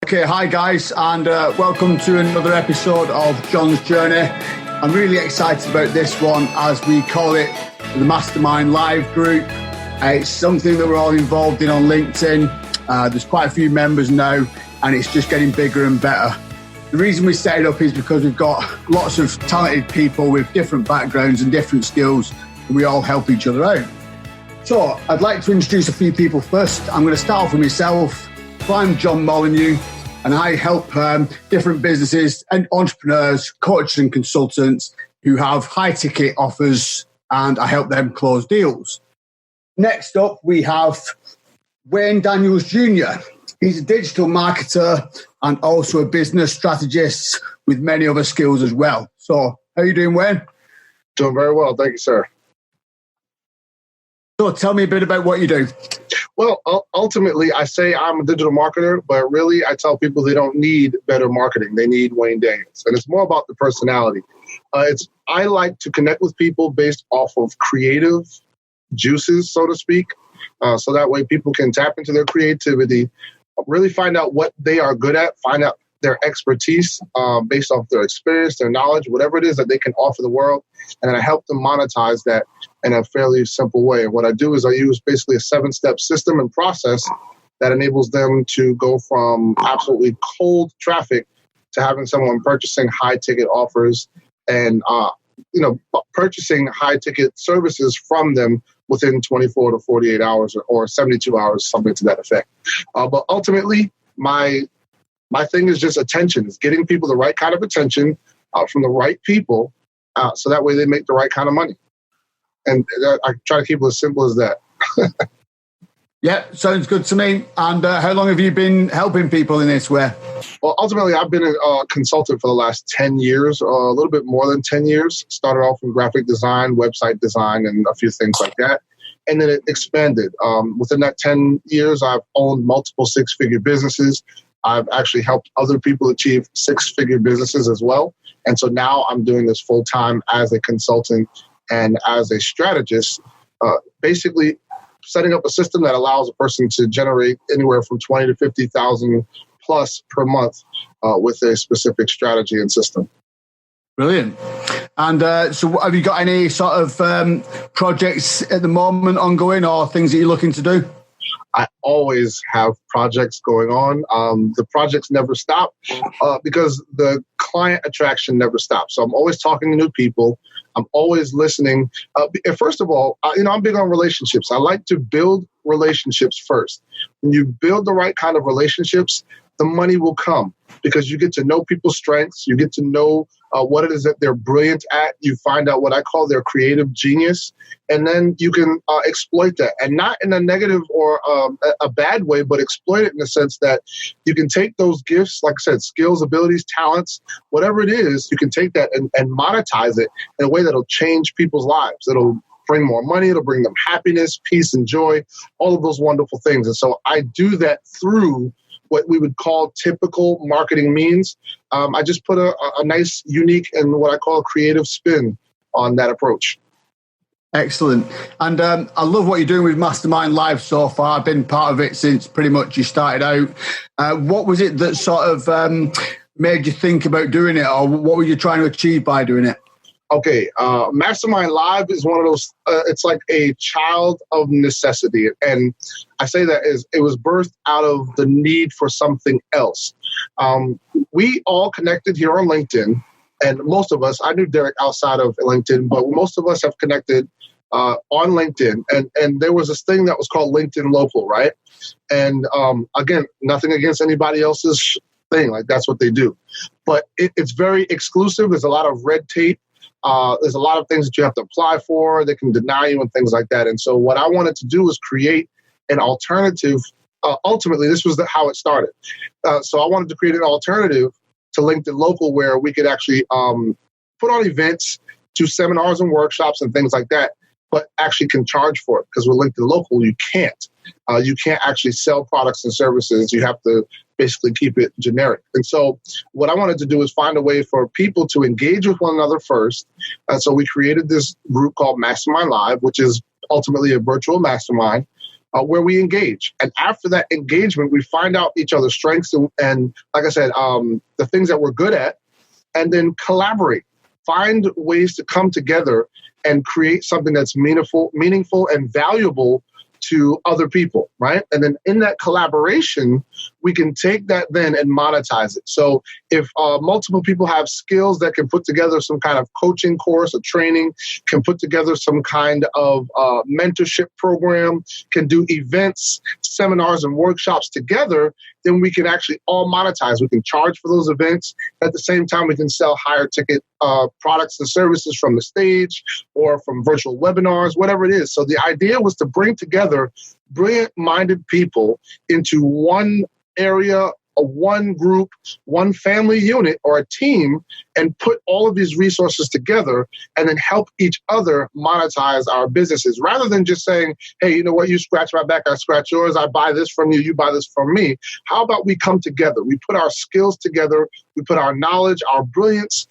Okay, hi guys, and welcome to another episode of John's Journey. I'm really excited about this one as we call it the Mastermind Live group. It's something that we're all involved in on LinkedIn. There's quite a few members now, and it's just getting bigger and better. The reason we set it up is because we've got lots of talented people with different backgrounds and different skills, and we all help each other out. So I'd like to introduce a few people first. I'm going to start off with myself. So I'm John Molyneux, and I help different businesses and entrepreneurs, coaches and consultants who have high ticket offers, and I help them close deals. Next up, we have Wayne Daniels Jr. He's a digital marketer and also a business strategist with many other skills as well. So how are you doing, Wayne? Doing very well. Thank you, sir. So tell me a bit about what you do. Well, ultimately, I say I'm a digital marketer, but really I tell people they don't need better marketing. They need Wayne Daniels. And it's more about the personality. I like to connect with people based off of creative juices, so to speak. So that way people can tap into their creativity, really find out what they are good at, find out their expertise based off their experience, their knowledge, whatever it is that they can offer the world. And then I help them monetize that in a fairly simple way. And what I do is I use basically a 7-step system and process that enables them to go from absolutely cold traffic to having someone purchasing high ticket offers and purchasing high ticket services from them within 24 to 48 hours or 72 hours, something to that effect. But ultimately, my thing is just attention. It's getting people the right kind of attention from the right people, so that way they make the right kind of money. And I try to keep it as simple as that. Yeah, sounds good to me. And how long have you been helping people in this way? Well, ultimately, I've been a consultant for the last 10 years, a little bit more than 10 years. Started off in graphic design, website design, and a few things like that. And then it expanded. Within that 10 years, I've owned multiple 6-figure businesses. I've actually helped other people achieve 6-figure businesses as well. And so now I'm doing this full time as a consultant and as a strategist, basically setting up a system that allows a person to generate anywhere from 20 to 50,000 plus per month with a specific strategy and system. Brilliant. And so have you got any sort of projects at the moment ongoing or things that you're looking to do? I always have projects going on. The projects never stop because the client attraction never stops. So I'm always talking to new people. I'm always listening. First of all, I'm big on relationships. I like to build relationships first. When you build the right kind of relationships, the money will come because you get to know people's strengths. You get to know what it is that they're brilliant at. You find out what I call their creative genius, and then you can exploit that, and not in a negative or a bad way, but exploit it in the sense that you can take those gifts, like I said, skills, abilities, talents, whatever it is, you can take that and monetize it in a way that'll change people's lives. It'll bring more money. It'll bring them happiness, peace, and joy, all of those wonderful things. And so I do that through what we would call typical marketing means. I just put a nice, unique, and what I call a creative spin on that approach. Excellent. And I love what you're doing with Mastermind Live so far. I've been part of it since pretty much you started out. What was it that sort of made you think about doing it, or what were you trying to achieve by doing it? Okay, Mastermind Live is one of those, it's like a child of necessity. And I say that as it was birthed out of the need for something else. We all connected here on LinkedIn, and most of us, I knew Derek outside of LinkedIn, but most of us have connected on LinkedIn. And there was this thing that was called LinkedIn Local, right? And again, nothing against anybody else's thing, like that's what they do. But it's very exclusive. There's a lot of red tape. There's a lot of things that you have to apply for. They can deny you and things like that. And so what I wanted to do was create an alternative. Ultimately, this was how it started. So I wanted to create an alternative to LinkedIn Local where we could actually put on events, do seminars and workshops and things like that, but actually can charge for it. Because with LinkedIn Local, you can't. You can't actually sell products and services. You have to basically keep it generic. And so what I wanted to do is find a way for people to engage with one another first. And so we created this group called Mastermind Live, which is ultimately a virtual mastermind where we engage. And after that engagement, we find out each other's strengths and like I said, the things that we're good at, and then collaborate. Find ways to come together and create something that's meaningful and valuable to other people, right? And then in that collaboration, we can take that then and monetize it. So if multiple people have skills that can put together some kind of coaching course or training, can put together some kind of mentorship program, can do events, seminars, and workshops together, then we can actually all monetize. We can charge for those events. At the same time, we can sell higher ticket products and services from the stage or from virtual webinars, whatever it is. So the idea was to bring together brilliant-minded people into one area, one group, one family unit or a team, and put all of these resources together and then help each other monetize our businesses rather than just saying, hey, you know what, you scratch my back, I scratch yours, I buy this from you, you buy this from me. How about we come together? We put our skills together, we put our knowledge, our brilliance,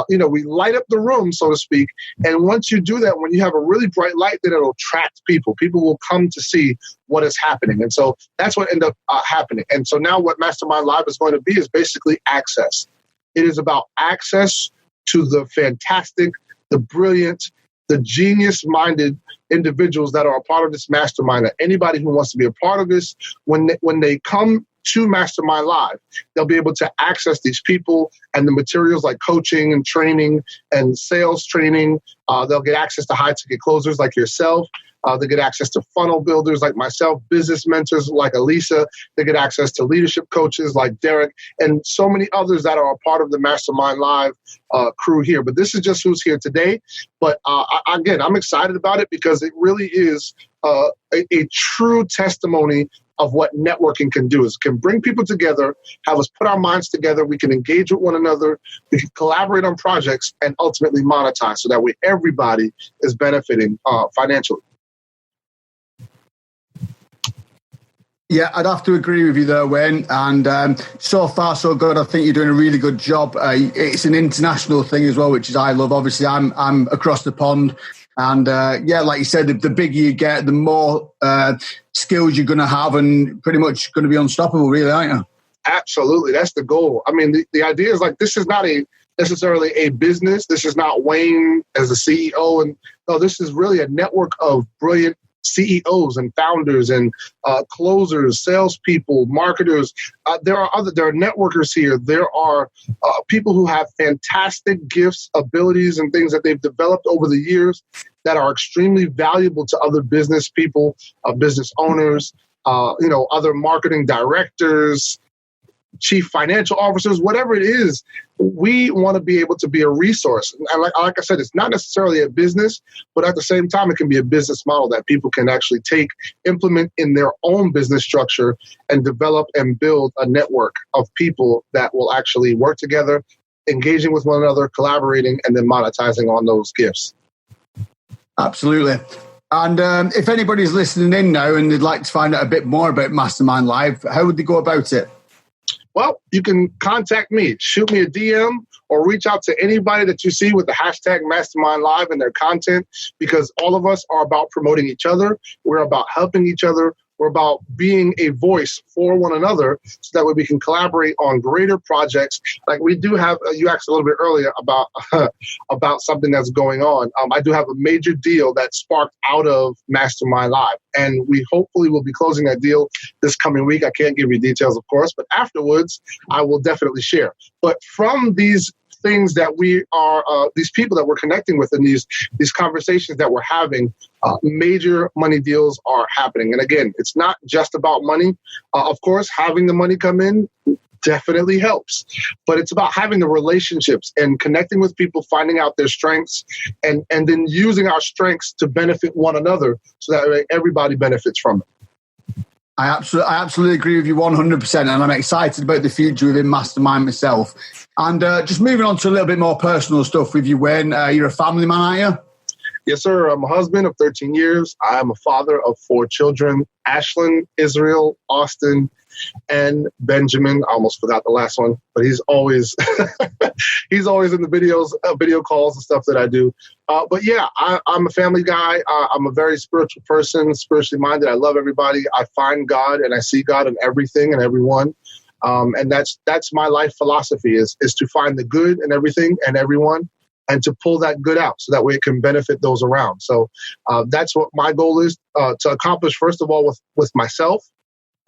we light up the room, so to speak. And once you do that, when you have a really bright light, then it'll attract people. People will come to see what is happening. And so that's what ended up happening. And so now what Mastermind Live is going to be is basically access. It is about access to the fantastic, the brilliant, the genius-minded individuals that are a part of this mastermind. That anybody who wants to be a part of this, when they come to Mastermind Live, they'll be able to access these people and the materials like coaching and training and sales training. They'll get access to high-ticket closers like yourself. They get access to funnel builders like myself, business mentors like Elisa. They get access to leadership coaches like Derek, and so many others that are a part of the Mastermind Live crew here. But this is just who's here today. But again, I'm excited about it because it really is a true testimony of what networking can do. Is it can bring people together, have us put our minds together, we can engage with one another, we can collaborate on projects, and ultimately monetize so that way everybody is benefiting financially. Yeah, I'd have to agree with you there, Wayne. And so far, so good. I think you're doing a really good job. It's an international thing as well, which is I love. Obviously, I'm across the pond. And like you said, the bigger you get, the more skills you're going to have and pretty much going to be unstoppable, really, aren't you? Absolutely. That's the goal. I mean, the idea is like, this is not necessarily a business. This is not Wayne as a CEO. And no, this is really a network of brilliant CEOs and founders and closers, salespeople, marketers. There are networkers here. There are people who have fantastic gifts, abilities, and things that they've developed over the years that are extremely valuable to other business people, business owners, other marketing directors, chief financial officers, whatever it is. We want to be able to be a resource. And like I said, it's not necessarily a business, but at the same time, it can be a business model that people can actually implement in their own business structure and develop and build a network of people that will actually work together, engaging with one another, collaborating, and then monetizing on those gifts. Absolutely. And if anybody's listening in now and they'd like to find out a bit more about Mastermind Live, how would they go about it? Well, you can contact me, shoot me a DM, or reach out to anybody that you see with the hashtag Mastermind Live in their content, because all of us are about promoting each other. We're about helping each other. We're about being a voice for one another so that way we can collaborate on greater projects. Like we do have, you asked a little bit earlier about something that's going on. I do have a major deal that sparked out of Mastermind Live, and we hopefully will be closing that deal this coming week. I can't give you details, of course, but afterwards I will definitely share. But from these things that we are, these people that we're connecting with and these conversations that we're having, major money deals are happening. And again, it's not just about money. Of course, having the money come in definitely helps, but it's about having the relationships and connecting with people, finding out their strengths, and then using our strengths to benefit one another so that everybody benefits from it. I absolutely agree with you 100%, and I'm excited about the future within Mastermind myself. And just moving on to a little bit more personal stuff with you, Wayne. You're a family man, aren't you? Yes, sir. I'm a husband of 13 years. I'm a father of 4 children, Ashlyn, Israel, Austin, and Benjamin. I almost forgot the last one, but he's always he's always in the video calls and stuff that I do. But yeah, I'm a family guy. I'm a very spiritual person, spiritually minded. I love everybody. I find God and I see God in everything and everyone. And that's my life philosophy is to find the good in everything and everyone, and to pull that good out so that way it can benefit those around. So that's what my goal is to accomplish, first of all, with myself.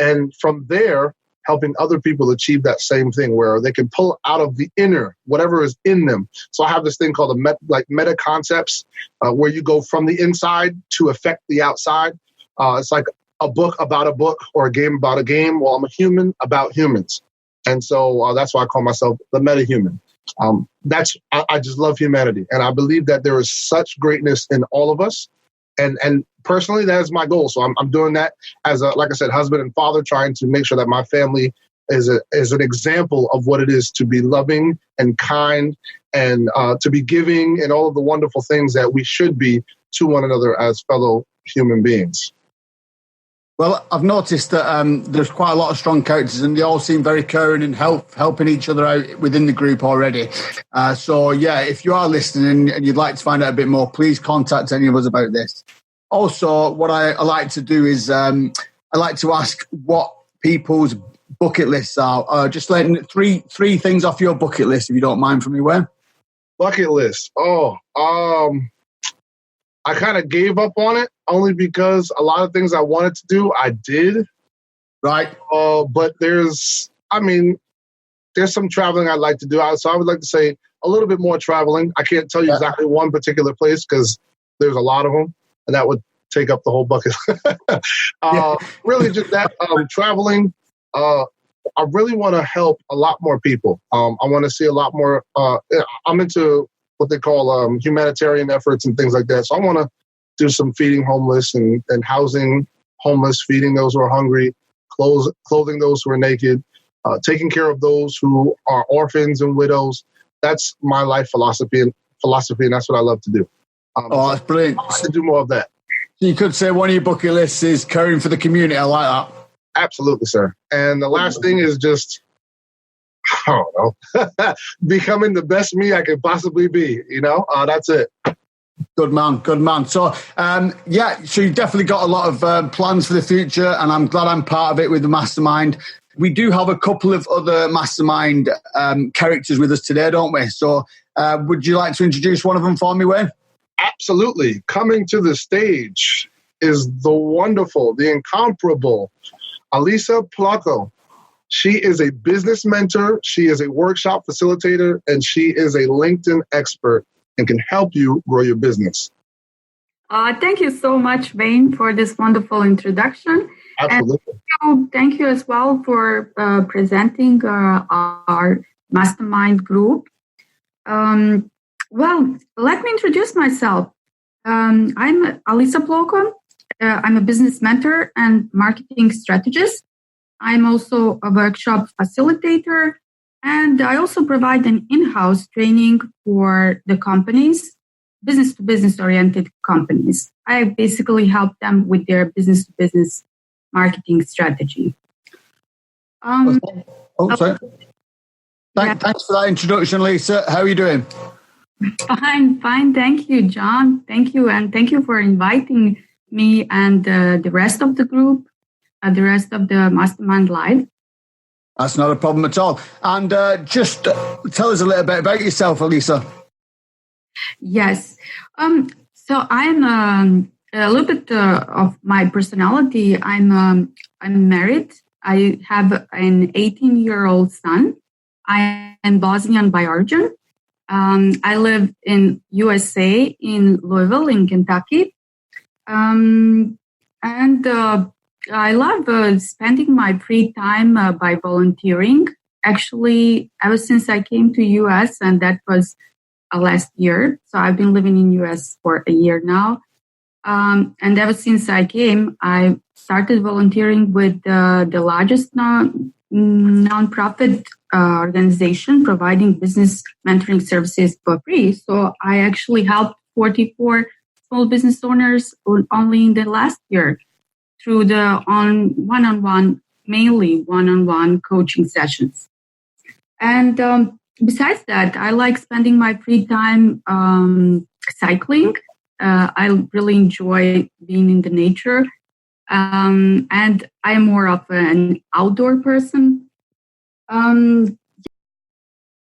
And from there, helping other people achieve that same thing where they can pull out of the inner, whatever is in them. So I have this thing called meta concepts, where you go from the inside to affect the outside. It's like a book about a book or a game about a game. Well, I'm a human about humans. And so that's why I call myself the meta-human. I just love humanity. And I believe that there is such greatness in all of us. And personally, that is my goal. So I'm doing that as like I said, husband and father, trying to make sure that my family is an example of what it is to be loving and kind and to be giving and all of the wonderful things that we should be to one another as fellow human beings. Well, I've noticed that there's quite a lot of strong characters and they all seem very caring and helping each other out within the group already. So, yeah, if you are listening and you'd like to find out a bit more, please contact any of us about this. Also, what I like to do is I like to ask what people's bucket lists are. Just letting three things off your bucket list, if you don't mind, from me, Wayne. Bucket list. I kind of gave up on it only because a lot of things I wanted to do, I did. Right. But there's some traveling I'd like to do. So I would like to say a little bit more traveling. I can't tell you exactly one particular place because there's a lot of them, and that would take up the whole bucket. Really just that traveling. I really want to help a lot more people. I want to see a lot more. I'm into what they call humanitarian efforts and things like that. So I want to do some feeding homeless and housing homeless, feeding those who are hungry, clothing those who are naked, taking care of those who are orphans and widows. That's my life philosophy, and that's what I love to do. That's brilliant. I like to do more of that. So you could say one of your bucket lists is caring for the community. I like that. Absolutely, sir. And the last thing is just, I don't know, becoming the best me I could possibly be. That's it. Good man. So, so you've definitely got a lot of plans for the future, and I'm glad I'm part of it with the Mastermind. We do have a couple of other Mastermind characters with us today, don't we? So would you like to introduce one of them for me, Wayne? Absolutely. Coming to the stage is the wonderful, the incomparable Alisa Placo. She is a business mentor, she is a workshop facilitator, and she is a LinkedIn expert and can help you grow your business. Thank you so much, Wayne, for this wonderful introduction. Absolutely. And thank you as well for presenting our mastermind group. Well, let me introduce myself. I'm Alisa Placo. I'm a business mentor and marketing strategist. I'm also a workshop facilitator, and I also provide an in-house training for the companies, business-to-business oriented companies. I basically help them with their business-to-business marketing strategy. Sorry. Thanks for that introduction, Lisa. How are you doing? Fine. Thank you, John. Thank you. And thank you for inviting me and the rest of the group, the rest of the Mastermind Live. That's not a problem at all. And just tell us a little bit about yourself, Alisa. Yes. So I'm a little bit of my personality. I'm married. I have an 18-year-old son. I am Bosnian by origin. I live in USA, in Louisville, in Kentucky. And I love spending my free time by volunteering. Actually, ever since I came to US, and that was last year. So I've been living in US for a year now. And ever since I came, I started volunteering with the largest nonprofit organization providing business mentoring services for free. So I actually helped 44 small business owners only in the last year through the one-on-one mainly one-on-one coaching sessions. And besides that, I like spending my free time cycling. I really enjoy being in the nature. And I'm more of an outdoor person.